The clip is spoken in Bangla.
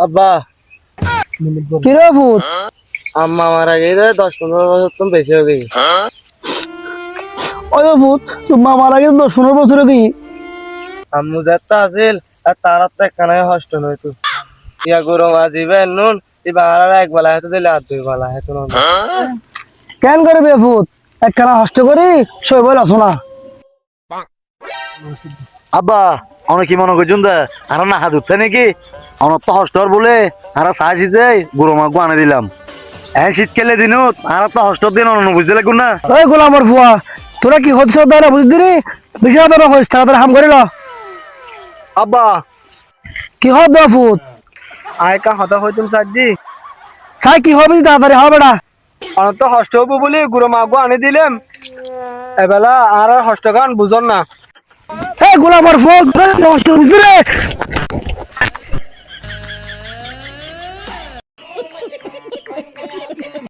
আব্বা কি রে ভূত? আম্মা মারা গেছে 10-15 বছর তো বেশি হয়ে গেছে। ওই ভূত তোমার মারা গেছে 10-15 বছর কি? আম্মু যাত্রা আছিল আর তারা তো একখানে হষ্ট নইতো ইয়া গরম আজিবে নুন ইবা আর একবেলা হেতু দিলে আর দুই বেলা হেতু না। কেন করবে ভূত? একখানা হস্ত করি সই বল আসো না। আব্বা অনেক কি মনে করছুন দে আর না হাত উঠতে নাকি অনেক তো হস্টর বলে আর চাইছি দে গুরু মাগু আনে দিলাম এখন শীতকালে দিনত আর তো হস্টর দিন অন্য বুঝতে লাগুন না। ওই গোলামর ফুয়া তোরা কি হচ্ছে না বুঝলি রে? বেশি হতো না হইস তাড়াতাড়ি হাম করে ল। আব্বা কি হব দা ভূত? আয়কা হতা হইতুম সাজি চাই কি হবে তাড়াতাড়ি হবে না? অনত হষ্ট হবো বলি গুরু মাগু আনি দিলাম এবেলা আর হষ্ট গান বুঝন না। এই গোলামর ফুয়া বুঝলি রে?